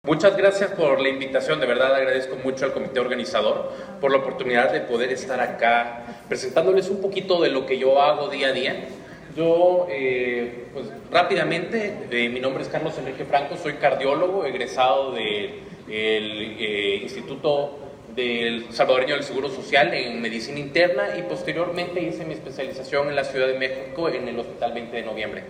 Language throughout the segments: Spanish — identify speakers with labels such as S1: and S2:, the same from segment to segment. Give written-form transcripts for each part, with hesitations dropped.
S1: Muchas gracias por la invitación, de verdad agradezco mucho al comité organizador por la oportunidad de poder estar acá presentándoles un poquito de lo que yo hago día a día. Yo, pues rápidamente, mi nombre es Carlos Enrique Franco, soy cardiólogo, egresado del Instituto del Salvadoreño del Seguro Social en Medicina Interna y posteriormente hice mi especialización en la Ciudad de México en el Hospital 20 de Noviembre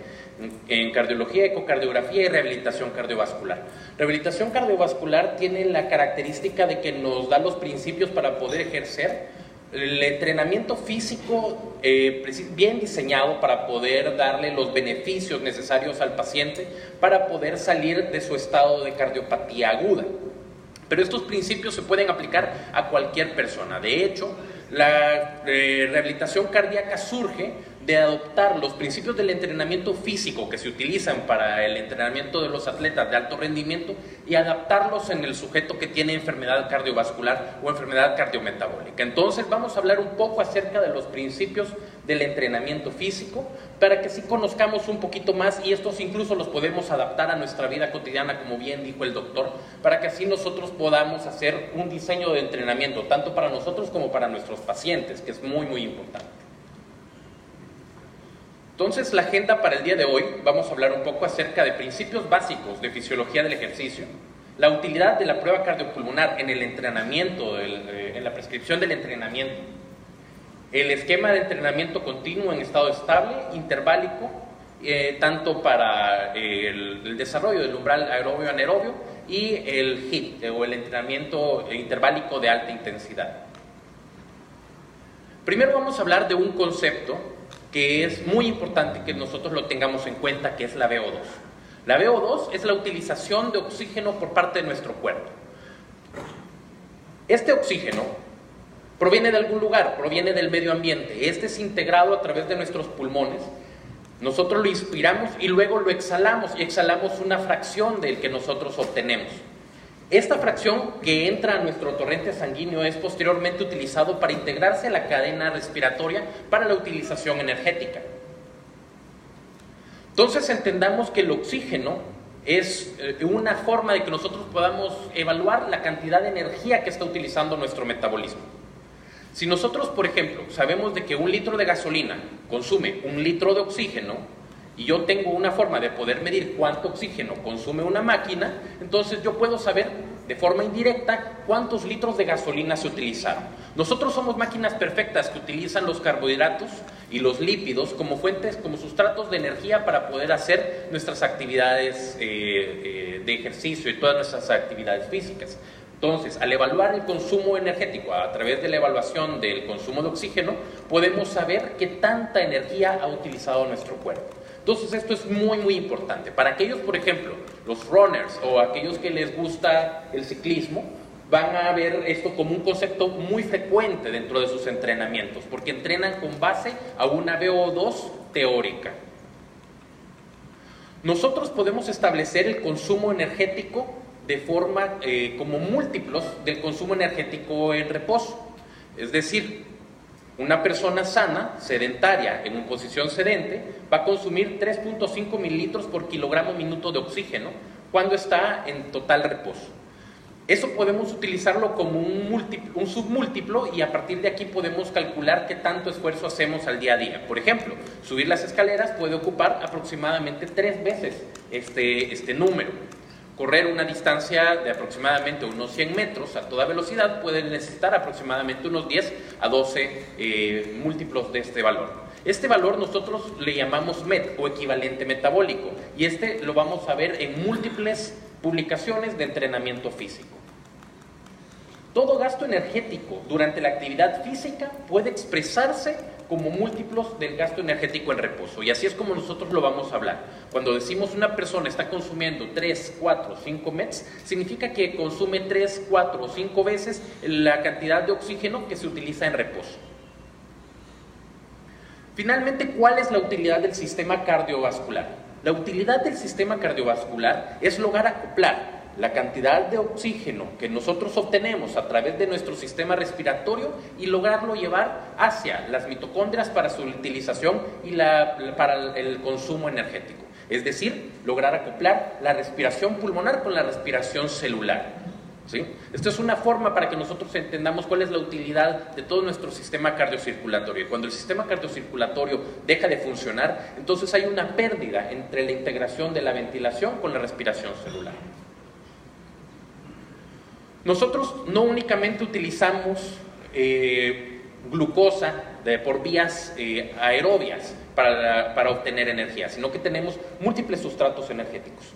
S1: en cardiología, ecocardiografía y rehabilitación cardiovascular. Rehabilitación cardiovascular tiene la característica de que nos da los principios para poder ejercer el entrenamiento físico bien diseñado para poder darle los beneficios necesarios al paciente para poder salir de su estado de cardiopatía aguda. Pero estos principios se pueden aplicar a cualquier persona. De hecho, la rehabilitación cardíaca surge de adoptar los principios del entrenamiento físico que se utilizan para el entrenamiento de los atletas de alto rendimiento y adaptarlos en el sujeto que tiene enfermedad cardiovascular o enfermedad cardiometabólica. Entonces vamos a hablar un poco acerca de los principios del entrenamiento físico para que sí conozcamos un poquito más y estos incluso los podemos adaptar a nuestra vida cotidiana, como bien dijo el doctor, para que así nosotros podamos hacer un diseño de entrenamiento tanto para nosotros como para nuestros pacientes, que es muy importante. Entonces, la agenda para el día de hoy, vamos a hablar un poco acerca de principios básicos de fisiología del ejercicio, la utilidad de la prueba cardiopulmonar en el entrenamiento, en la prescripción del entrenamiento, el esquema de entrenamiento continuo en estado estable, interválico, tanto para el desarrollo del umbral aerobio anaerobio y el HIIT, o el entrenamiento interválico de alta intensidad. Primero vamos a hablar de un concepto que es muy importante que nosotros lo tengamos en cuenta, que es la VO2. La VO2 es la utilización de oxígeno por parte de nuestro cuerpo. Este oxígeno proviene de algún lugar, proviene del medio ambiente. Este es integrado a través de nuestros pulmones. Nosotros lo inspiramos y luego lo exhalamos, y exhalamos una fracción del que nosotros obtenemos. Esta fracción que entra a nuestro torrente sanguíneo es posteriormente utilizado para integrarse a la cadena respiratoria para la utilización energética. Entonces entendamos que el oxígeno es una forma de que nosotros podamos evaluar la cantidad de energía que está utilizando nuestro metabolismo. Si nosotros, por ejemplo, sabemos de que 1 litro de gasolina consume 1 litro de oxígeno, y yo tengo una forma de poder medir cuánto oxígeno consume una máquina, entonces yo puedo saber de forma indirecta cuántos litros de gasolina se utilizaron. Nosotros somos máquinas perfectas que utilizan los carbohidratos y los lípidos como fuentes, como sustratos de energía para poder hacer nuestras actividades de ejercicio y todas nuestras actividades físicas. Entonces, al evaluar el consumo energético a través de la evaluación del consumo de oxígeno, podemos saber qué tanta energía ha utilizado nuestro cuerpo. Entonces esto es muy importante. Para aquellos, por ejemplo, los runners o aquellos que les gusta el ciclismo, van a ver esto como un concepto muy frecuente dentro de sus entrenamientos, porque entrenan con base a una VO2 teórica. Nosotros podemos establecer el consumo energético de forma como múltiplos del consumo energético en reposo. Es decir, una persona sana, sedentaria, en posición sedente, va a consumir 3.5 mililitros por kilogramo minuto de oxígeno cuando está en total reposo. Eso podemos utilizarlo como un submúltiplo y a partir de aquí podemos calcular qué tanto esfuerzo hacemos al día a día. Por ejemplo, subir las escaleras puede ocupar aproximadamente 3 veces este número. Correr una distancia de aproximadamente unos 100 metros a toda velocidad puede necesitar aproximadamente unos 10 a 12 múltiplos de este valor. Este valor nosotros le llamamos MET o equivalente metabólico y este lo vamos a ver en múltiples publicaciones de entrenamiento físico. Todo gasto energético durante la actividad física puede expresarse como múltiplos del gasto energético en reposo y así es como nosotros lo vamos a hablar. Cuando decimos una persona está consumiendo 3, 4, 5 METs, significa que consume 3, 4 o 5 veces la cantidad de oxígeno que se utiliza en reposo. Finalmente, ¿cuál es la utilidad del sistema cardiovascular? La utilidad del sistema cardiovascular es lograr acoplar la cantidad de oxígeno que nosotros obtenemos a través de nuestro sistema respiratorio y lograrlo llevar hacia las mitocondrias para su utilización y para el consumo energético. es decir, lograr acoplar la respiración pulmonar con la respiración celular. ¿Sí? Esto es una forma para que nosotros entendamos cuál es la utilidad de todo nuestro sistema cardiocirculatorio. Cuando el sistema cardiocirculatorio deja de funcionar, entonces hay una pérdida entre la integración de la ventilación con la respiración celular. Nosotros no únicamente utilizamos glucosa por vías aerobias para obtener energía, sino que tenemos múltiples sustratos energéticos.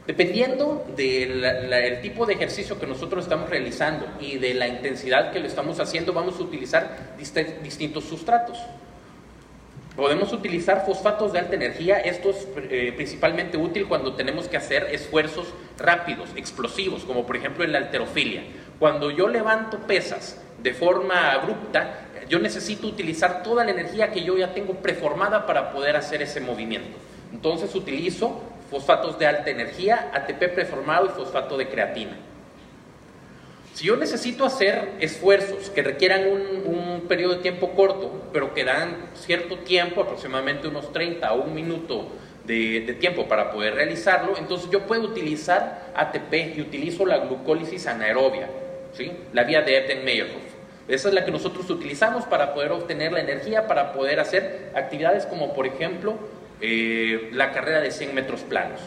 S1: Dependiendo del tipo de ejercicio que nosotros estamos realizando y de la intensidad que lo estamos haciendo, vamos a utilizar distintos sustratos. Podemos utilizar fosfatos de alta energía. Esto es principalmente útil cuando tenemos que hacer esfuerzos rápidos, explosivos, como por ejemplo en la halterofilia. Cuando yo levanto pesas de forma abrupta, yo necesito utilizar toda la energía que yo ya tengo preformada para poder hacer ese movimiento. Entonces utilizo fosfatos de alta energía, ATP preformado y fosfato de creatina. Si yo necesito hacer esfuerzos que requieran un periodo de tiempo corto, pero que dan cierto tiempo, aproximadamente unos 30 a 1 minuto de tiempo para poder realizarlo, entonces yo puedo utilizar ATP y utilizo la glucólisis anaerobia, ¿sí? La vía de Epstein-Meyerhof. Esa es la que nosotros utilizamos para poder obtener la energía, para poder hacer actividades como por ejemplo la carrera de 100 metros planos.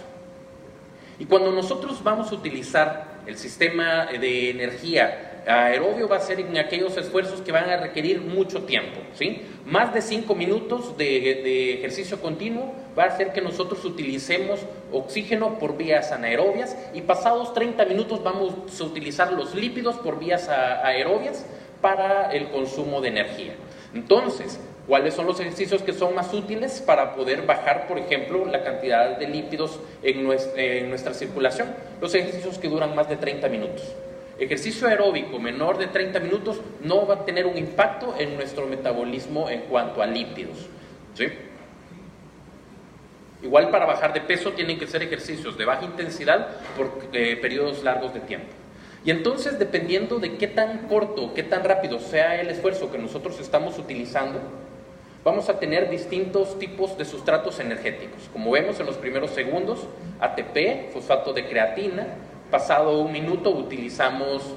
S1: Y cuando nosotros vamos a utilizar el sistema de energía aerobio, va a ser en aquellos esfuerzos que van a requerir mucho tiempo, ¿sí? Más de 5 minutos de ejercicio continuo va a hacer que nosotros utilicemos oxígeno por vías anaerobias, y pasados 30 minutos vamos a utilizar los lípidos por vías aerobias para el consumo de energía. Entonces, ¿cuáles son los ejercicios que son más útiles para poder bajar, por ejemplo, la cantidad de lípidos en nuestra circulación? Los ejercicios que duran más de 30 minutos. Ejercicio aeróbico menor de 30 minutos no va a tener un impacto en nuestro metabolismo en cuanto a lípidos, ¿sí? Igual para bajar de peso tienen que ser ejercicios de baja intensidad por periodos largos de tiempo. Y entonces, dependiendo de qué tan corto, qué tan rápido sea el esfuerzo que nosotros estamos utilizando, vamos a tener distintos tipos de sustratos energéticos. Como vemos en los primeros segundos, ATP, fosfato de creatina. Pasado 1 minuto utilizamos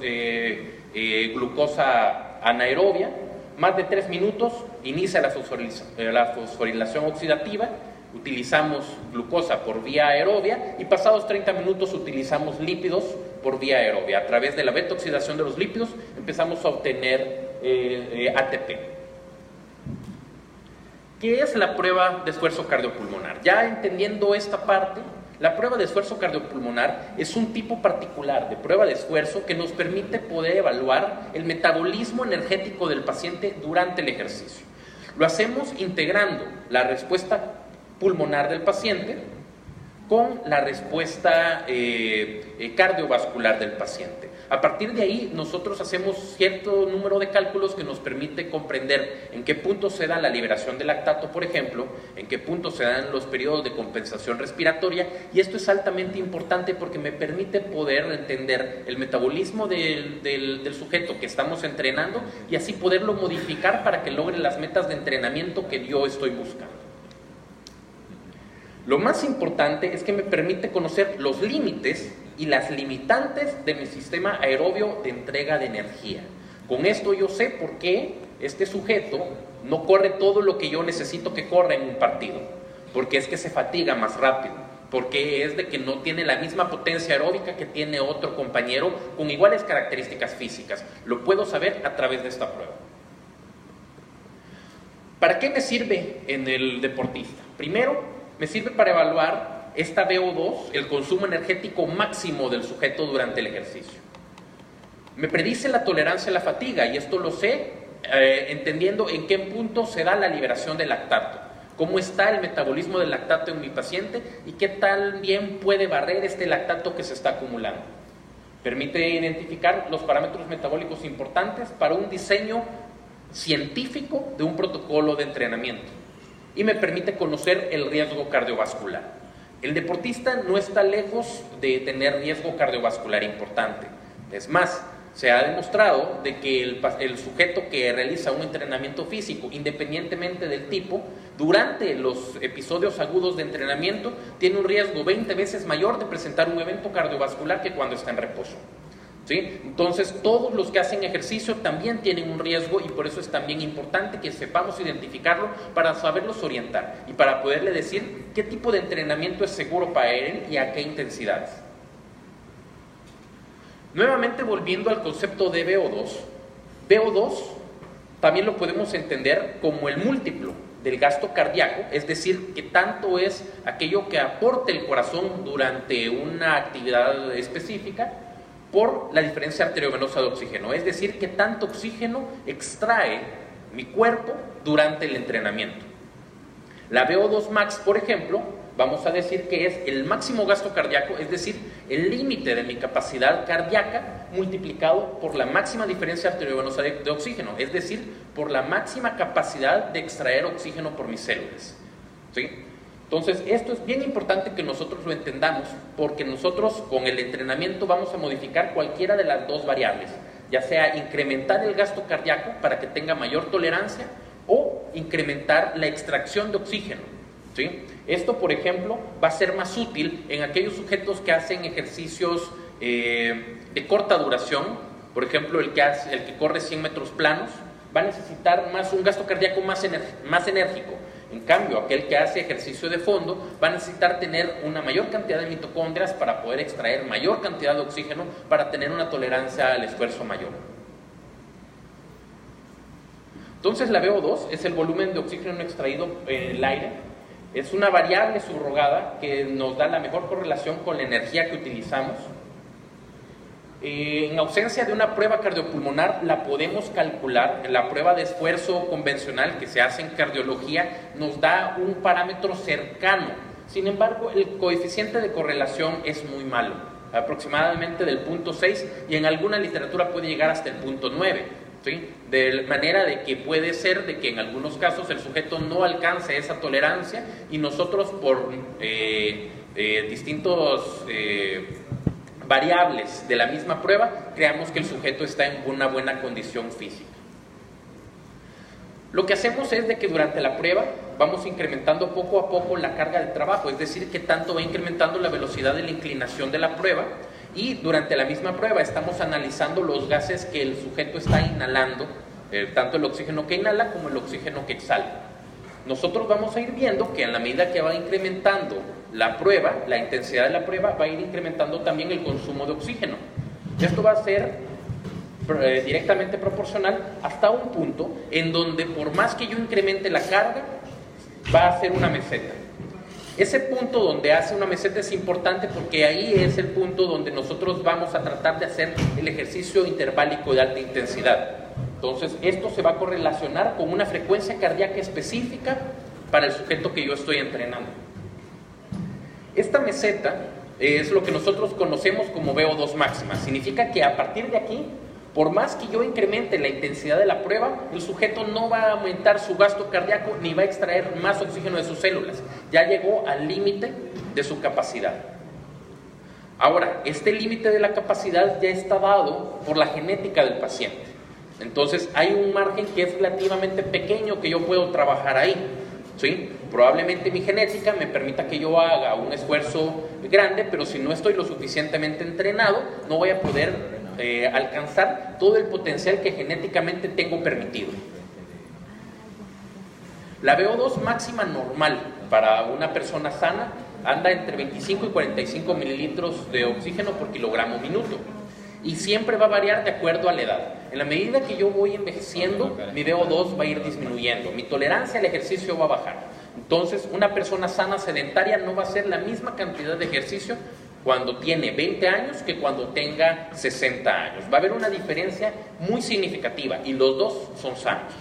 S1: glucosa anaerobia. Más de 3 minutos inicia la fosforilación oxidativa. Utilizamos glucosa por vía aerobia, y pasados 30 minutos utilizamos lípidos por vía aerobia. A través de la beta oxidación de los lípidos empezamos a obtener ATP. ¿Qué es la prueba de esfuerzo cardiopulmonar? Ya entendiendo esta parte, la prueba de esfuerzo cardiopulmonar es un tipo particular de prueba de esfuerzo que nos permite poder evaluar el metabolismo energético del paciente durante el ejercicio. Lo hacemos integrando la respuesta pulmonar del paciente con la respuesta cardiovascular del paciente. A partir de ahí, nosotros hacemos cierto número de cálculos que nos permite comprender en qué punto se da la liberación de lactato, por ejemplo, en qué punto se dan los periodos de compensación respiratoria, y esto es altamente importante porque me permite poder entender el metabolismo del sujeto que estamos entrenando, y así poderlo modificar para que logre las metas de entrenamiento que yo estoy buscando. Lo más importante es que me permite conocer los límites y las limitantes de mi sistema aerobio de entrega de energía. Con esto yo sé por qué este sujeto no corre todo lo que yo necesito que corra en un partido, porque es que se fatiga más rápido, porque es de que no tiene la misma potencia aeróbica que tiene otro compañero con iguales características físicas. Lo puedo saber a través de esta prueba. ¿Para qué me sirve en el deportista? Primero, me sirve para evaluar esta VO2, el consumo energético máximo del sujeto durante el ejercicio. Me predice la tolerancia a la fatiga, y esto lo sé entendiendo en qué punto se da la liberación del lactato, cómo está el metabolismo del lactato en mi paciente y qué tan bien puede barrer este lactato que se está acumulando. Permite identificar los parámetros metabólicos importantes para un diseño científico de un protocolo de entrenamiento, y me permite conocer el riesgo cardiovascular. El deportista no está lejos de tener riesgo cardiovascular importante. Es más, Se ha demostrado de que el sujeto que realiza un entrenamiento físico, independientemente del tipo, durante los episodios agudos de entrenamiento, tiene un riesgo 20 veces mayor de presentar un evento cardiovascular que cuando está en reposo. ¿Sí? Entonces, todos los que hacen ejercicio también tienen un riesgo y por eso es también importante que sepamos identificarlo para saberlos orientar y para poderle decir qué tipo de entrenamiento es seguro para él y a qué intensidades. Nuevamente volviendo al concepto de VO2, VO2 también lo podemos entender como el múltiplo del gasto cardíaco, es decir, que tanto es aquello que aporta el corazón durante una actividad específica por la diferencia arteriovenosa de oxígeno, es decir, que tanto oxígeno extrae mi cuerpo durante el entrenamiento. La VO2 max, por ejemplo, vamos a decir que es el máximo gasto cardíaco, es decir, el límite de mi capacidad cardíaca multiplicado por la máxima diferencia arteriovenosa de oxígeno, es decir, por la máxima capacidad de extraer oxígeno por mis células. ¿Sí? Entonces, esto es bien importante que nosotros lo entendamos, porque nosotros con el entrenamiento vamos a modificar cualquiera de las dos variables, ya sea incrementar el gasto cardíaco para que tenga mayor tolerancia o incrementar la extracción de oxígeno. ¿Sí? Esto, por ejemplo, va a ser más útil en aquellos sujetos que hacen ejercicios de corta duración. Por ejemplo, el que corre 100 metros planos va a necesitar un gasto cardíaco más enérgico. En cambio, aquel que hace ejercicio de fondo va a necesitar tener una mayor cantidad de mitocondrias para poder extraer mayor cantidad de oxígeno para tener una tolerancia al esfuerzo mayor. Entonces, la VO2 es el volumen de oxígeno extraído en el aire. Es una variable subrogada que nos da la mejor correlación con la energía que utilizamos. En ausencia de una prueba cardiopulmonar la podemos calcular. La prueba de esfuerzo convencional que se hace en cardiología nos da un parámetro cercano. Sin embargo, el coeficiente de correlación es muy malo, aproximadamente del 0.6 y en alguna literatura puede llegar hasta el 0.9. ¿Sí? De manera de que puede ser de que en algunos casos el sujeto no alcance esa tolerancia y nosotros por distintos variables de la misma prueba creamos que el sujeto está en una buena condición física. Lo que hacemos es de que durante la prueba vamos incrementando poco a poco la carga de trabajo, es decir, que tanto va incrementando la velocidad de la inclinación de la prueba. Y durante la misma prueba estamos analizando los gases que el sujeto está inhalando, tanto el oxígeno que inhala como el oxígeno que exhala. Nosotros vamos a ir viendo que a la medida que va incrementando la prueba, la intensidad de la prueba, va a ir incrementando también el consumo de oxígeno. Esto va a ser directamente proporcional hasta un punto en donde por más que yo incremente la carga, va a ser una meseta. Ese punto donde hace una meseta es importante porque ahí es el punto donde nosotros vamos a tratar de hacer el ejercicio interválico de alta intensidad. Entonces, esto se va a correlacionar con una frecuencia cardíaca específica para el sujeto que yo estoy entrenando. Esta meseta es lo que nosotros conocemos como VO2 máxima. Significa que a partir de aquí, por más que yo incremente la intensidad de la prueba, el sujeto no va a aumentar su gasto cardíaco ni va a extraer más oxígeno de sus células. Ya llegó al límite de su capacidad. Ahora, este límite de la capacidad ya está dado por la genética del paciente. Entonces, hay un margen que es relativamente pequeño que yo puedo trabajar ahí. ¿Sí? Probablemente mi genética me permita que yo haga un esfuerzo grande, pero si no estoy lo suficientemente entrenado, no voy a poder alcanzar todo el potencial que genéticamente tengo permitido. La VO2 máxima normal para una persona sana anda entre 25 y 45 mililitros de oxígeno por kilogramo minuto y siempre va a variar de acuerdo a la edad. En la medida que yo voy envejeciendo, mi VO2 va a ir disminuyendo, mi tolerancia al ejercicio va a bajar. Entonces, una persona sana sedentaria no va a hacer la misma cantidad de ejercicio cuando tiene 20 años que cuando tenga 60 años. Va a haber una diferencia muy significativa y los dos son sanos.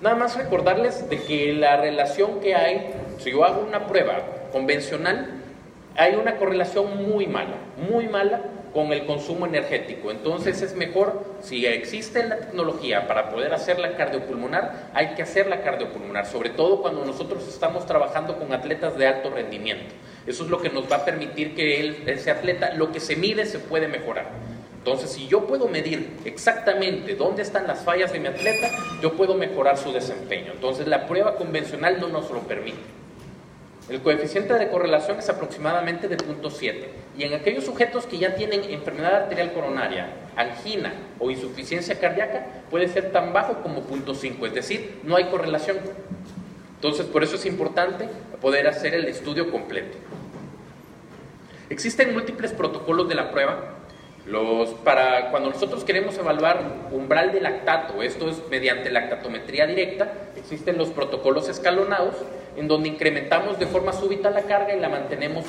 S1: Nada más recordarles de que la relación que hay, si yo hago una prueba convencional, hay una correlación muy mala con el consumo energético. Entonces es mejor, si existe la tecnología para poder hacer la cardiopulmonar, hay que hacer la cardiopulmonar, sobre todo cuando nosotros estamos trabajando con atletas de alto rendimiento. Eso es lo que nos va a permitir que ese atleta, lo que se mide se puede mejorar. Entonces, si yo puedo medir exactamente dónde están las fallas de mi atleta, yo puedo mejorar su desempeño. Entonces, la prueba convencional no nos lo permite. El coeficiente de correlación es aproximadamente de 0.7, y en aquellos sujetos que ya tienen enfermedad arterial coronaria, angina o insuficiencia cardíaca, puede ser tan bajo como 0.5, es decir, no hay correlación. Entonces, por eso es importante poder hacer el estudio completo. Existen múltiples protocolos de la prueba. Para cuando nosotros queremos evaluar umbral de lactato, esto es mediante lactatometría directa, existen los protocolos escalonados, en donde incrementamos de forma súbita la carga y la mantenemos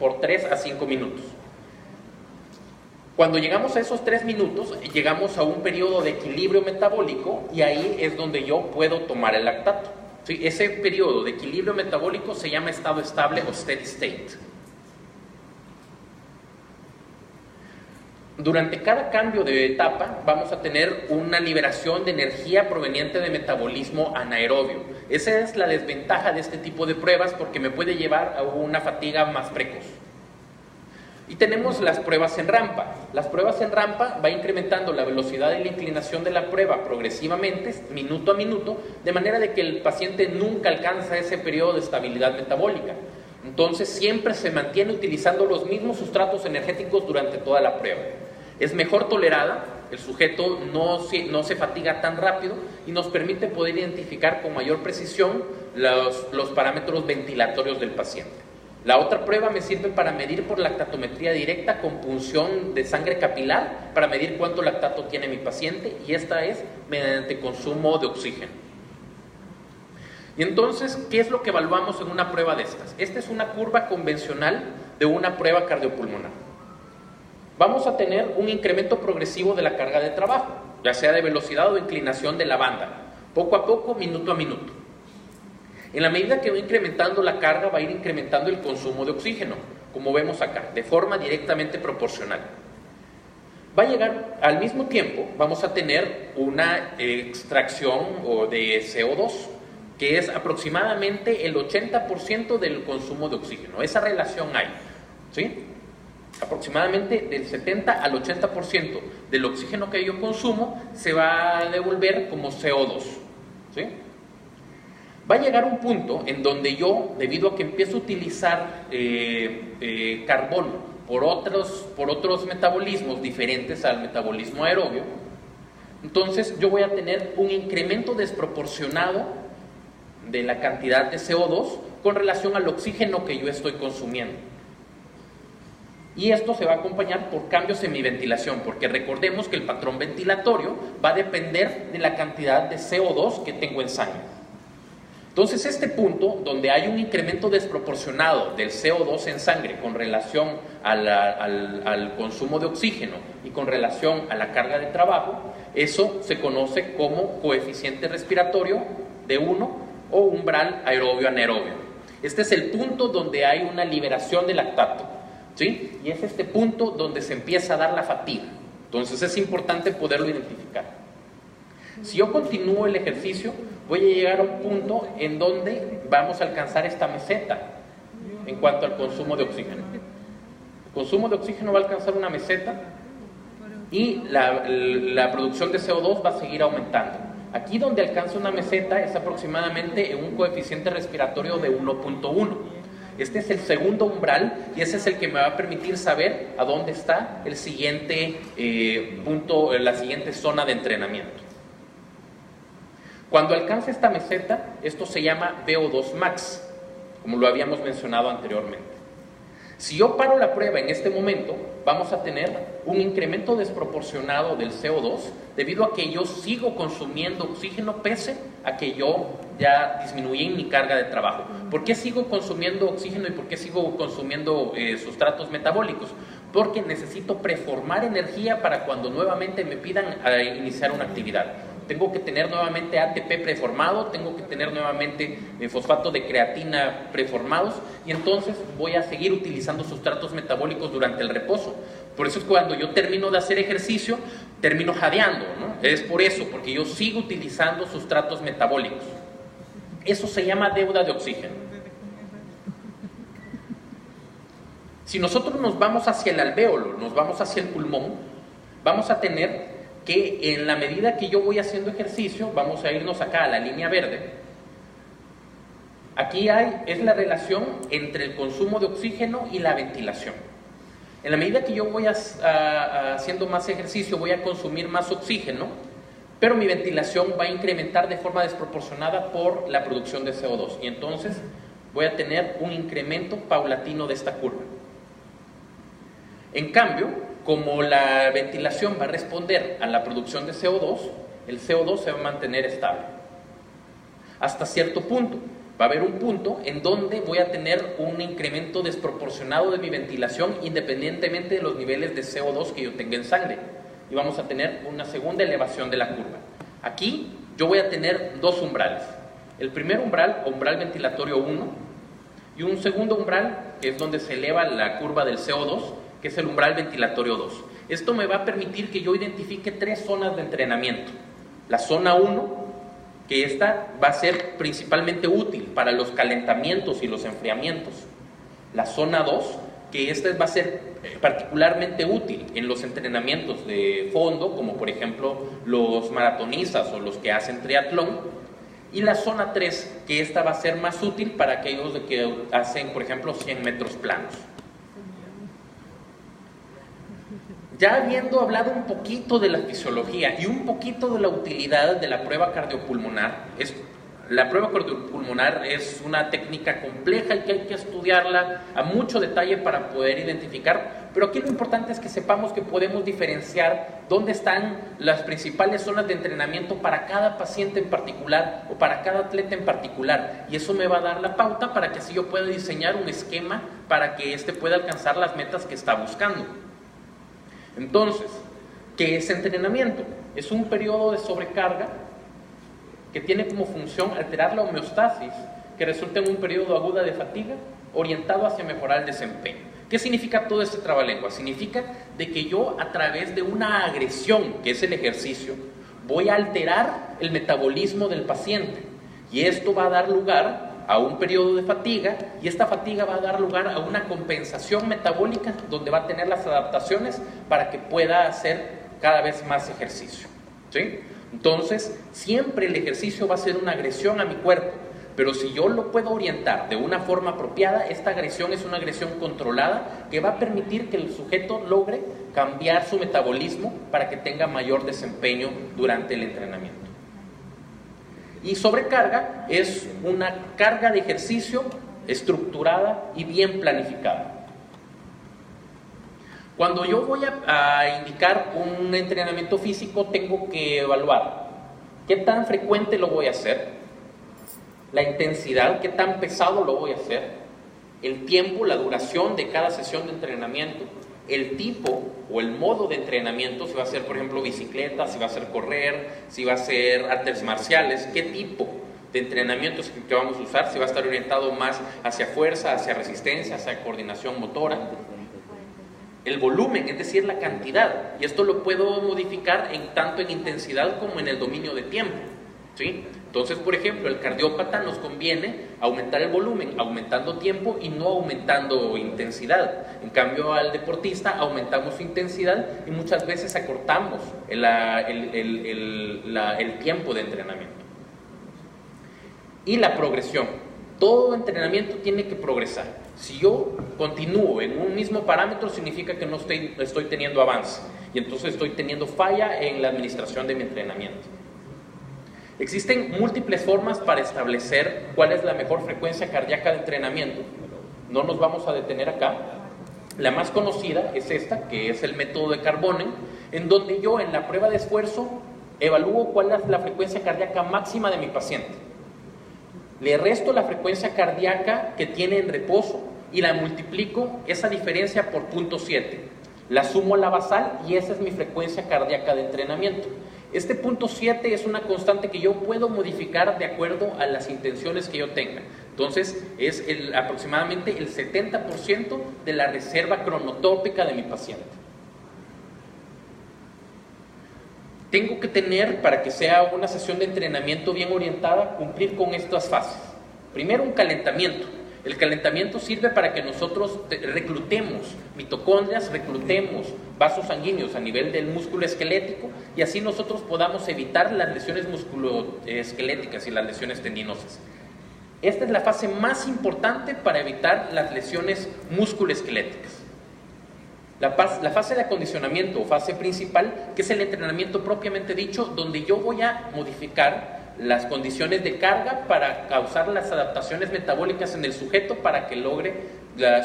S1: por 3 a 5 minutos. Cuando llegamos a esos 3 minutos, llegamos a un periodo de equilibrio metabólico, y ahí es donde yo puedo tomar el lactato. ¿Sí? Ese periodo de equilibrio metabólico se llama estado estable o steady state. Durante cada cambio de etapa vamos a tener una liberación de energía proveniente de metabolismo anaerobio. Esa es la desventaja de este tipo de pruebas, porque me puede llevar a una fatiga más precoz. Y tenemos las pruebas en rampa. Las pruebas en rampa va incrementando la velocidad y la inclinación de la prueba progresivamente, minuto a minuto, de manera de que el paciente nunca alcanza ese periodo de estabilidad metabólica. Entonces siempre se mantiene utilizando los mismos sustratos energéticos durante toda la prueba. Es mejor tolerada, el sujeto no se fatiga tan rápido y nos permite poder identificar con mayor precisión los parámetros ventilatorios del paciente. La otra prueba me sirve para medir por lactatometría directa con punción de sangre capilar, para medir cuánto lactato tiene mi paciente, y esta es mediante consumo de oxígeno. Y entonces, ¿qué es lo que evaluamos en una prueba de estas? Esta es una curva convencional de una prueba cardiopulmonar. Vamos a tener un incremento progresivo de la carga de trabajo, ya sea de velocidad o inclinación de la banda, poco a poco, minuto a minuto. En la medida que va incrementando la carga, va a ir incrementando el consumo de oxígeno, como vemos acá, de forma directamente proporcional. Va a llegar, al mismo tiempo, vamos a tener una extracción de CO2, que es aproximadamente el 80% del consumo de oxígeno. Esa relación hay, ¿sí? Aproximadamente del 70 al 80% del oxígeno que yo consumo se va a devolver como CO2, ¿sí? Va a llegar un punto en donde yo, debido a que empiezo a utilizar carbono por otros metabolismos diferentes al metabolismo aerobio, entonces yo voy a tener un incremento desproporcionado de la cantidad de CO2 con relación al oxígeno que yo estoy consumiendo. Y esto se va a acompañar por cambios en mi ventilación, porque recordemos que el patrón ventilatorio va a depender de la cantidad de CO2 que tengo en sangre. Entonces, este punto donde hay un incremento desproporcionado del CO2 en sangre con relación al consumo de oxígeno y con relación a la carga de trabajo, eso se conoce como coeficiente respiratorio de 1 o umbral aerobio anaerobio. Este es el punto donde hay una liberación de lactato, ¿sí? Y es este punto donde se empieza a dar la fatiga. Entonces es importante poderlo identificar. Si yo continúo el ejercicio, voy a llegar a un punto en donde vamos a alcanzar esta meseta en cuanto al consumo de oxígeno. El consumo de oxígeno va a alcanzar una meseta y la producción de CO2 va a seguir aumentando. Aquí donde alcanza una meseta es aproximadamente en un coeficiente respiratorio de 1.1. Este es el segundo umbral y ese es el que me va a permitir saber a dónde está el siguiente punto, la siguiente zona de entrenamiento. Cuando alcance esta meseta, esto se llama VO2 max, como lo habíamos mencionado anteriormente. Si yo paro la prueba en este momento, vamos a tener un incremento desproporcionado del CO2 debido a que yo sigo consumiendo oxígeno pese a que yo ya disminuí mi carga de trabajo. ¿Por qué sigo consumiendo oxígeno y por qué sigo consumiendo sustratos metabólicos? Porque necesito preformar energía para cuando nuevamente me pidan iniciar una actividad. tengo que tener nuevamente ATP preformado, tengo que tener nuevamente fosfato de creatina preformados, y entonces voy a seguir utilizando sustratos metabólicos durante el reposo. Por eso es cuando yo termino de hacer ejercicio, termino jadeando, ¿no? Es por eso, porque yo sigo utilizando sustratos metabólicos. Eso se llama deuda de oxígeno. Si nosotros nos vamos hacia el alvéolo, nos vamos hacia el pulmón, vamos a tener que en la medida que yo voy haciendo ejercicio, vamos a irnos acá a la línea verde. Aquí es la relación entre el consumo de oxígeno y la ventilación. En la medida que yo voy haciendo más ejercicio, voy a consumir más oxígeno, pero mi ventilación va a incrementar de forma desproporcionada por la producción de CO2. Y entonces voy a tener un incremento paulatino de esta curva. En cambio, como la ventilación va a responder a la producción de CO2, el CO2 se va a mantener estable. Hasta cierto punto. Va a haber un punto en donde voy a tener un incremento desproporcionado de mi ventilación independientemente de los niveles de CO2 que yo tenga en sangre. Y vamos a tener una segunda elevación de la curva. Aquí yo voy a tener dos umbrales. El primer umbral, umbral ventilatorio 1, y un segundo umbral, que es donde se eleva la curva del CO2, que es el umbral ventilatorio 2. Esto me va a permitir que yo identifique tres zonas de entrenamiento. La zona 1, que esta va a ser principalmente útil para los calentamientos y los enfriamientos. La zona 2, que esta va a ser particularmente útil en los entrenamientos de fondo, como por ejemplo los maratonistas o los que hacen triatlón. Y la zona 3, que esta va a ser más útil para aquellos que hacen, por ejemplo, 100 metros planos. Ya habiendo hablado un poquito de la fisiología y un poquito de la utilidad de la prueba cardiopulmonar, la prueba cardiopulmonar es una técnica compleja y que hay que estudiarla a mucho detalle para poder identificar, pero aquí lo importante es que sepamos que podemos diferenciar dónde están las principales zonas de entrenamiento para cada paciente en particular o para cada atleta en particular, y eso me va a dar la pauta para que así yo pueda diseñar un esquema para que éste pueda alcanzar las metas que está buscando. Entonces, ¿qué es entrenamiento? Es un periodo de sobrecarga que tiene como función alterar la homeostasis, que resulta en un periodo agudo de fatiga orientado hacia mejorar el desempeño. ¿Qué significa todo este trabalengua? Significa de que yo, a través de una agresión, que es el ejercicio, voy a alterar el metabolismo del paciente, y esto va a dar lugar a un periodo de fatiga, y esta fatiga va a dar lugar a una compensación metabólica donde va a tener las adaptaciones para que pueda hacer cada vez más ejercicio, ¿sí? Entonces, siempre el ejercicio va a ser una agresión a mi cuerpo, pero si yo lo puedo orientar de una forma apropiada, esta agresión es una agresión controlada que va a permitir que el sujeto logre cambiar su metabolismo para que tenga mayor desempeño durante el entrenamiento. Y sobrecarga es una carga de ejercicio estructurada y bien planificada. Cuando yo voy a indicar un entrenamiento físico, tengo que evaluar qué tan frecuente lo voy a hacer, la intensidad, qué tan pesado lo voy a hacer, el tiempo, la duración de cada sesión de entrenamiento, el tipo o el modo de entrenamiento, si va a ser, por ejemplo, bicicleta, si va a ser correr, si va a ser artes marciales, qué tipo de entrenamiento es que vamos a usar, si va a estar orientado más hacia fuerza, hacia resistencia, hacia coordinación motora. El volumen, es decir, la cantidad, y esto lo puedo modificar tanto en intensidad como en el dominio de tiempo, ¿sí? Entonces, por ejemplo, el cardiópata nos conviene aumentar el volumen, aumentando tiempo y no aumentando intensidad. En cambio, al deportista aumentamos su intensidad y muchas veces acortamos el tiempo de entrenamiento. Y la progresión. Todo entrenamiento tiene que progresar. Si yo continúo en un mismo parámetro, significa que no estoy teniendo avance, y entonces estoy teniendo falla en la administración de mi entrenamiento. Existen múltiples formas para establecer cuál es la mejor frecuencia cardíaca de entrenamiento. No nos vamos a detener acá. La más conocida es esta, que es el método de Carbonen, en donde yo en la prueba de esfuerzo evalúo cuál es la frecuencia cardíaca máxima de mi paciente. Le resto la frecuencia cardíaca que tiene en reposo y la multiplico esa diferencia por 0.7. La sumo a la basal y esa es mi frecuencia cardíaca de entrenamiento. Este punto 7 es una constante que yo puedo modificar de acuerdo a las intenciones que yo tenga. Entonces, es aproximadamente el 70% de la reserva cronotópica de mi paciente. Tengo que tener, para que sea una sesión de entrenamiento bien orientada, cumplir con estas fases. Primero, un calentamiento. El calentamiento sirve para que nosotros reclutemos mitocondrias, reclutemos vasos sanguíneos a nivel del músculo esquelético y así nosotros podamos evitar las lesiones musculoesqueléticas y las lesiones tendinosas. Esta es la fase más importante para evitar las lesiones musculoesqueléticas. La fase de acondicionamiento o fase principal, que es el entrenamiento propiamente dicho, donde yo voy a modificar las condiciones de carga para causar las adaptaciones metabólicas en el sujeto para que logre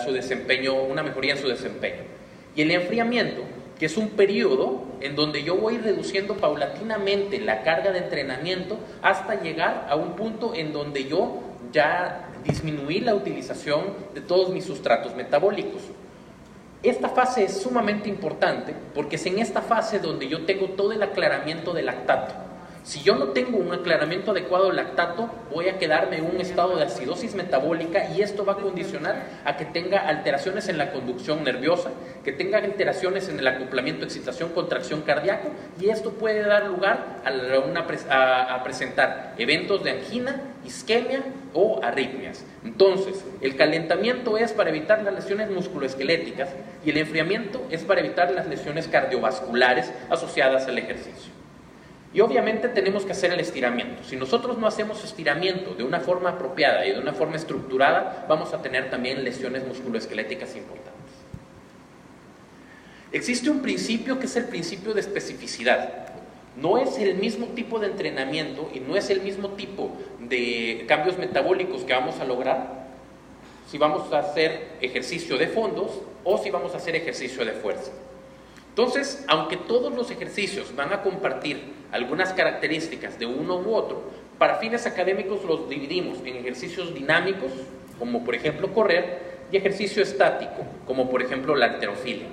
S1: su desempeño, una mejoría en su desempeño. Y el enfriamiento, que es un periodo en donde yo voy reduciendo paulatinamente la carga de entrenamiento hasta llegar a un punto en donde yo ya disminuí la utilización de todos mis sustratos metabólicos. Esta fase es sumamente importante porque es en esta fase donde yo tengo todo el aclaramiento del lactato. Si yo no tengo un aclaramiento adecuado del lactato, voy a quedarme en un estado de acidosis metabólica y esto va a condicionar a que tenga alteraciones en la conducción nerviosa, que tenga alteraciones en el acoplamiento, excitación, contracción cardíaco y esto puede dar lugar a presentar eventos de angina, isquemia o arritmias. Entonces, el calentamiento es para evitar las lesiones musculoesqueléticas y el enfriamiento es para evitar las lesiones cardiovasculares asociadas al ejercicio. Y obviamente tenemos que hacer el estiramiento. Si nosotros no hacemos estiramiento de una forma apropiada y de una forma estructurada, vamos a tener también lesiones musculoesqueléticas importantes. Existe un principio que es el principio de especificidad. No es el mismo tipo de entrenamiento y no es el mismo tipo de cambios metabólicos que vamos a lograr si vamos a hacer ejercicio de fondos o si vamos a hacer ejercicio de fuerza. Entonces, aunque todos los ejercicios van a compartir algunas características de uno u otro, para fines académicos los dividimos en ejercicios dinámicos, como por ejemplo correr, y ejercicio estático, como por ejemplo la halterofilia.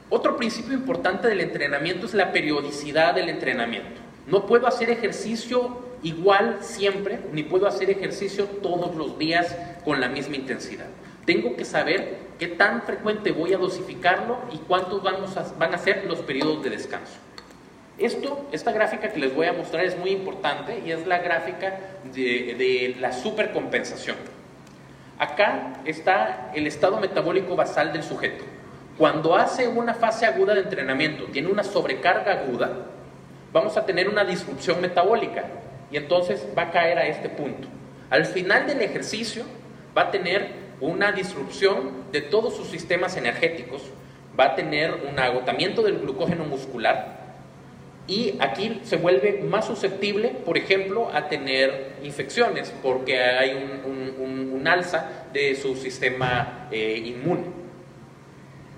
S1: Otro principio importante del entrenamiento es la periodicidad del entrenamiento. No puedo hacer ejercicio igual siempre, ni puedo hacer ejercicio todos los días con la misma intensidad. Tengo que saber qué tan frecuente voy a dosificarlo y cuántos van a ser los periodos de descanso. Esta gráfica que les voy a mostrar es muy importante y es la gráfica de la supercompensación. Acá está el estado metabólico basal del sujeto. Cuando hace una fase aguda de entrenamiento, tiene una sobrecarga aguda, vamos a tener una disrupción metabólica y entonces va a caer a este punto. Al final del ejercicio va a tener una disrupción de todos sus sistemas energéticos, va a tener un agotamiento del glucógeno muscular y aquí se vuelve más susceptible, por ejemplo, a tener infecciones porque hay un alza de su sistema inmune.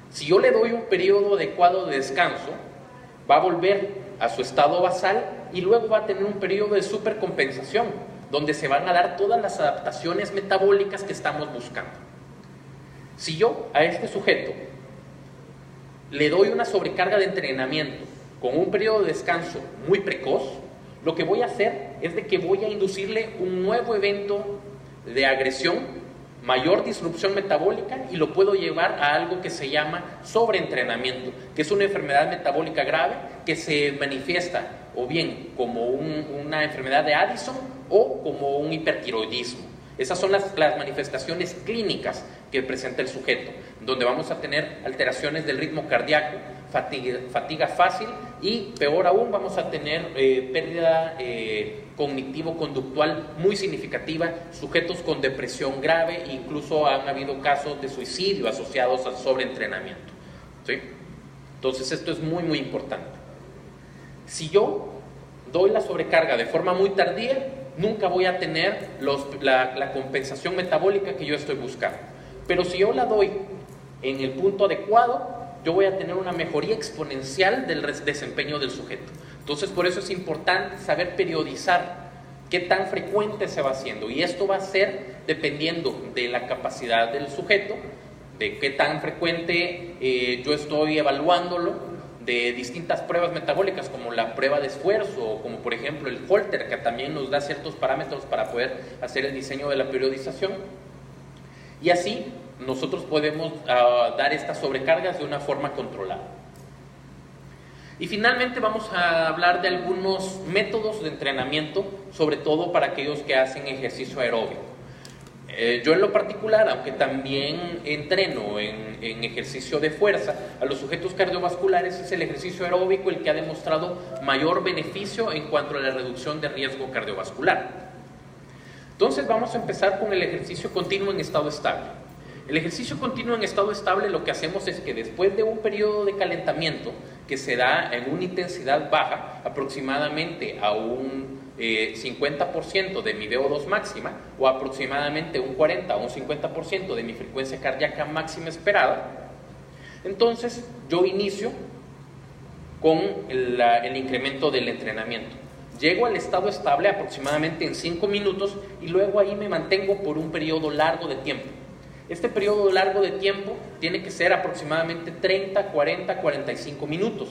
S1: Si yo le doy un periodo adecuado de descanso, va a volver a su estado basal y luego va a tener un periodo de supercompensación, donde se van a dar todas las adaptaciones metabólicas que estamos buscando. Si yo a este sujeto le doy una sobrecarga de entrenamiento con un periodo de descanso muy precoz, lo que voy a hacer es de que voy a inducirle un nuevo evento de agresión, mayor disrupción metabólica y lo puedo llevar a algo que se llama sobreentrenamiento, que es una enfermedad metabólica grave que se manifiesta o bien como una enfermedad de Addison o como un hipertiroidismo. Esas son las manifestaciones clínicas que presenta el sujeto, donde vamos a tener alteraciones del ritmo cardíaco, fatiga fácil y, peor aún, vamos a tener pérdida cognitivo-conductual muy significativa, sujetos con depresión grave, incluso han habido casos de suicidio asociados al sobreentrenamiento. ¿Sí? Entonces esto es muy, muy importante. Si yo doy la sobrecarga de forma muy tardía, nunca voy a tener la compensación metabólica que yo estoy buscando. Pero si yo la doy en el punto adecuado, yo voy a tener una mejoría exponencial del desempeño del sujeto. Entonces, por eso es importante saber periodizar qué tan frecuente se va haciendo. Y esto va a ser dependiendo de la capacidad del sujeto, de qué tan frecuente yo estoy evaluándolo, de distintas pruebas metabólicas, como la prueba de esfuerzo, o como por ejemplo el Holter, que también nos da ciertos parámetros para poder hacer el diseño de la periodización. Y así nosotros podemos dar estas sobrecargas de una forma controlada. Y finalmente vamos a hablar de algunos métodos de entrenamiento, sobre todo para aquellos que hacen ejercicio aeróbico. Yo en lo particular, aunque también entreno en ejercicio de fuerza, a los sujetos cardiovasculares es el ejercicio aeróbico el que ha demostrado mayor beneficio en cuanto a la reducción de riesgo cardiovascular. Entonces vamos a empezar con el ejercicio continuo en estado estable. El ejercicio continuo en estado estable, lo que hacemos es que después de un periodo de calentamiento que se da en una intensidad baja, aproximadamente a un 50% de mi VO2 máxima, o aproximadamente un 40 o un 50% de mi frecuencia cardíaca máxima esperada, entonces yo inicio con el incremento del entrenamiento. Llego al estado estable aproximadamente en 5 minutos y luego ahí me mantengo por un periodo largo de tiempo. Este periodo largo de tiempo tiene que ser aproximadamente 30, 40, 45 minutos,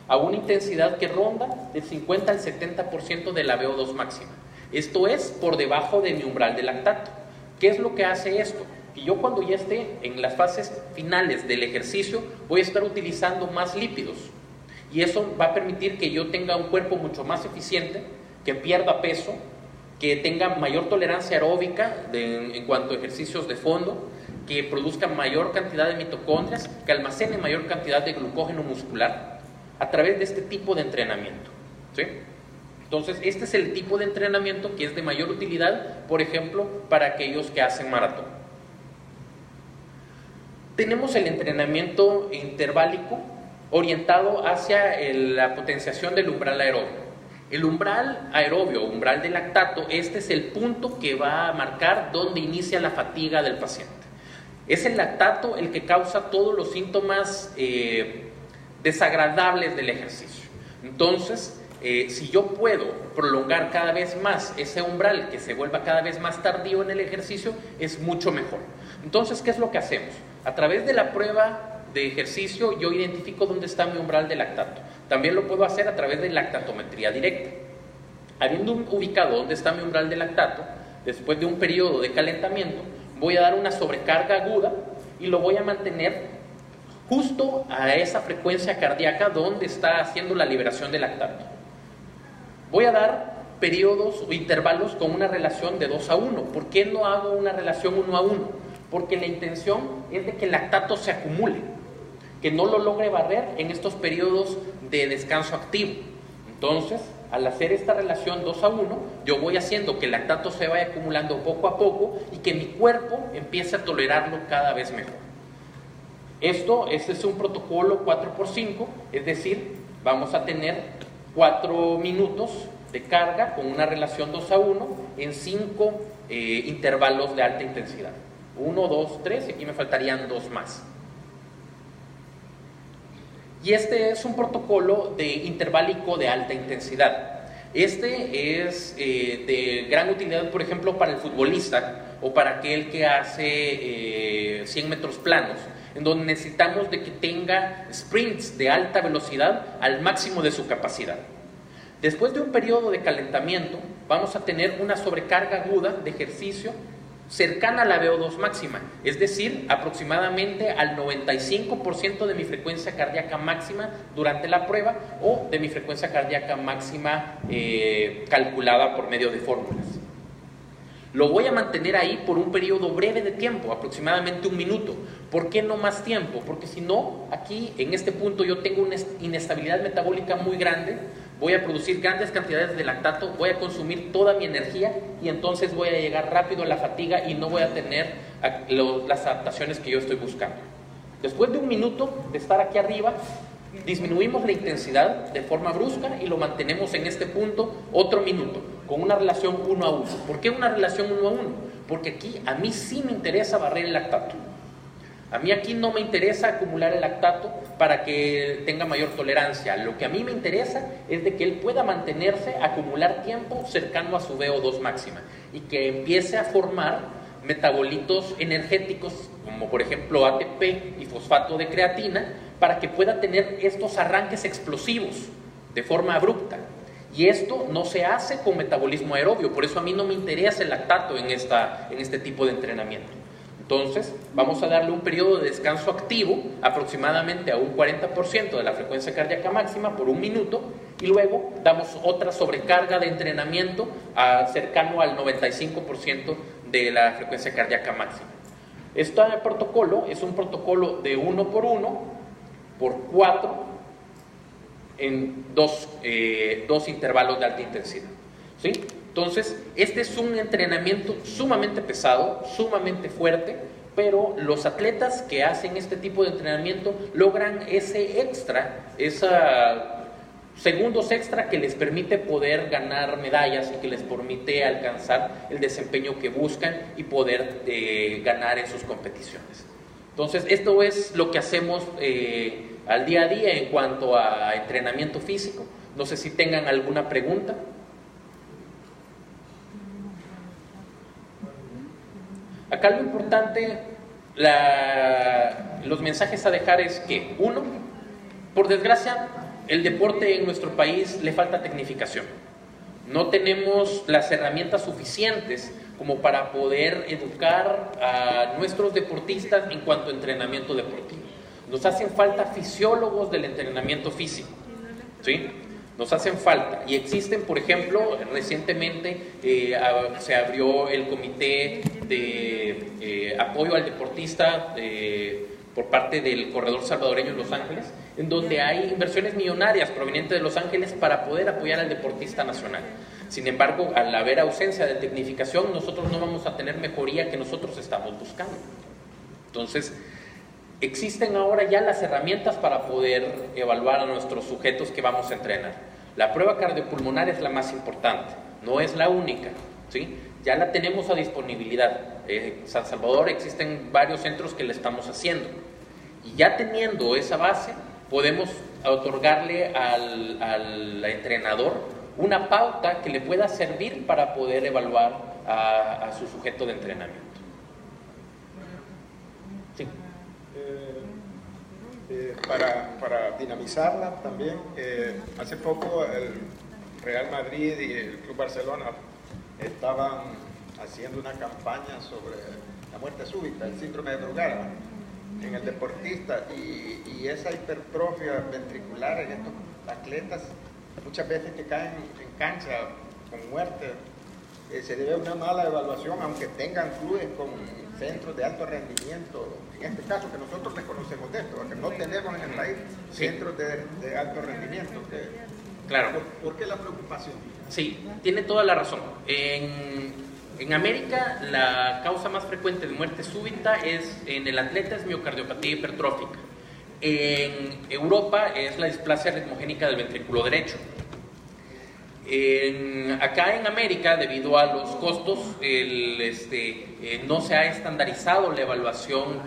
S1: a una intensidad que ronda del 50 al 70% de la VO2 máxima. Esto es por debajo de mi umbral de lactato. ¿Qué es lo que hace esto? Que yo cuando ya esté en las fases finales del ejercicio voy a estar utilizando más lípidos. Y eso va a permitir que yo tenga un cuerpo mucho más eficiente, que pierda peso, que tenga mayor tolerancia aeróbica en cuanto a ejercicios de fondo, que produzca mayor cantidad de mitocondrias, que almacene mayor cantidad de glucógeno muscular a través de este tipo de entrenamiento, ¿sí? Entonces, este es el tipo de entrenamiento que es de mayor utilidad, por ejemplo, para aquellos que hacen maratón. Tenemos el entrenamiento interválico orientado hacia la potenciación del umbral aerobio. El umbral aerobio, umbral de lactato, este es el punto que va a marcar dónde inicia la fatiga del paciente. Es el lactato el que causa todos los síntomas desagradables del ejercicio. Entonces, si yo puedo prolongar cada vez más ese umbral, que se vuelva cada vez más tardío en el ejercicio, es mucho mejor. Entonces, ¿qué es lo que hacemos? A través de la prueba de ejercicio, yo identifico dónde está mi umbral de lactato. También lo puedo hacer a través de lactatometría directa. Habiendo ubicado dónde está mi umbral de lactato, después de un periodo de calentamiento, voy a dar una sobrecarga aguda y lo voy a mantener justo a esa frecuencia cardíaca donde está haciendo la liberación de lactato. Voy a dar periodos o intervalos con una relación de 2 a 1. ¿Por qué no hago una relación 1 a 1? Porque la intención es de que el lactato se acumule, que no lo logre barrer en estos periodos de descanso activo. Entonces, al hacer esta relación 2 a 1, yo voy haciendo que el lactato se vaya acumulando poco a poco y que mi cuerpo empiece a tolerarlo cada vez mejor. Este es un protocolo 4x5, es decir, vamos a tener 4 minutos de carga con una relación 2 a 1 en 5 intervalos de alta intensidad. 1, 2, 3, y aquí me faltarían 2 más. Y este es un protocolo de interválico de alta intensidad. Este es de gran utilidad, por ejemplo, para el futbolista o para aquel que hace 100 metros planos, en donde necesitamos de que tenga sprints de alta velocidad al máximo de su capacidad. Después de un periodo de calentamiento, vamos a tener una sobrecarga aguda de ejercicio cercana a la VO2 máxima, es decir, aproximadamente al 95% de mi frecuencia cardíaca máxima durante la prueba o de mi frecuencia cardíaca máxima calculada por medio de fórmulas. Lo voy a mantener ahí por un periodo breve de tiempo, aproximadamente 1 minuto. ¿Por qué no más tiempo? Porque si no, aquí en este punto yo tengo una inestabilidad metabólica muy grande, voy a producir grandes cantidades de lactato, voy a consumir toda mi energía y entonces voy a llegar rápido a la fatiga y no voy a tener las adaptaciones que yo estoy buscando. Después de 1 minuto de estar aquí arriba, disminuimos la intensidad de forma brusca y lo mantenemos en este punto otro minuto, con una relación 1 a 1. ¿Por qué una relación 1 a 1? Porque aquí a mí sí me interesa barrer el lactato. A mí aquí no me interesa acumular el lactato para que tenga mayor tolerancia. Lo que a mí me interesa es de que él pueda mantenerse, acumular tiempo cercano a su VO2 máxima y que empiece a formar metabolitos energéticos, como por ejemplo ATP y fosfato de creatina, para que pueda tener estos arranques explosivos de forma abrupta. Y esto no se hace con metabolismo aerobio, por eso a mí no me interesa el lactato en este tipo de entrenamiento. Entonces, vamos a darle un periodo de descanso activo, aproximadamente a un 40% de la frecuencia cardíaca máxima por 1 minuto, y luego damos otra sobrecarga de entrenamiento cercano al 95% de la frecuencia cardíaca máxima. Este protocolo es un protocolo de 1 por 1 por 4 en dos intervalos de alta intensidad, ¿sí? Entonces, este es un entrenamiento sumamente pesado, sumamente fuerte, pero los atletas que hacen este tipo de entrenamiento logran ese extra, segundos extra que les permite poder ganar medallas y que les permite alcanzar el desempeño que buscan y poder ganar en sus competiciones. Entonces, esto es lo que hacemos al día a día en cuanto a entrenamiento físico. No sé si tengan alguna pregunta. Acá lo importante, los mensajes a dejar es que, uno, por desgracia, el deporte en nuestro país le falta tecnificación. No tenemos las herramientas suficientes como para poder educar a nuestros deportistas en cuanto a entrenamiento deportivo. Nos hacen falta fisiólogos del entrenamiento físico, ¿sí? Nos hacen falta. Y existen, por ejemplo, recientemente se abrió el comité de apoyo al deportista por parte del corredor salvadoreño en Los Ángeles, en donde hay inversiones millonarias provenientes de Los Ángeles para poder apoyar al deportista nacional. Sin embargo, al haber ausencia de tecnificación, nosotros no vamos a tener mejoría que nosotros estamos buscando. Entonces, existen ahora ya las herramientas para poder evaluar a nuestros sujetos que vamos a entrenar. La prueba cardiopulmonar es la más importante, no es la única, ¿sí? Ya la tenemos a disponibilidad. En San Salvador existen varios centros que la estamos haciendo. Y ya teniendo esa base, podemos otorgarle al entrenador una pauta que le pueda servir para poder evaluar a su sujeto de entrenamiento. Sí.
S2: Para dinamizarla también, hace poco el Real Madrid y el Club Barcelona estaban haciendo una campaña sobre la muerte súbita, el síndrome de Brugada en el deportista y esa hipertrofia ventricular en estos atletas, muchas veces que caen en cancha con muerte, se debe a una mala evaluación, aunque tengan clubes con centros de alto rendimiento, en este caso que nosotros desconocemos de esto, porque no tenemos en el país centros de alto rendimiento.
S1: Claro.
S2: ¿Por qué la preocupación?
S1: Sí, tiene toda la razón. En América, la causa más frecuente de muerte súbita en el atleta es miocardiopatía hipertrófica. En Europa es la displasia ritmogénica del ventrículo derecho. Acá en América, debido a los costos, no se ha estandarizado la evaluación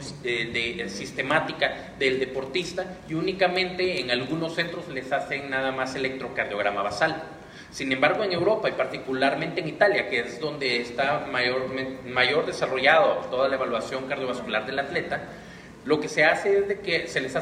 S1: sistemática del deportista y únicamente en algunos centros les hacen nada más electrocardiograma basal. Sin embargo, en Europa y particularmente en Italia, que es donde está mayor desarrollado toda la evaluación cardiovascular del atleta, lo que se hace es de que se les hace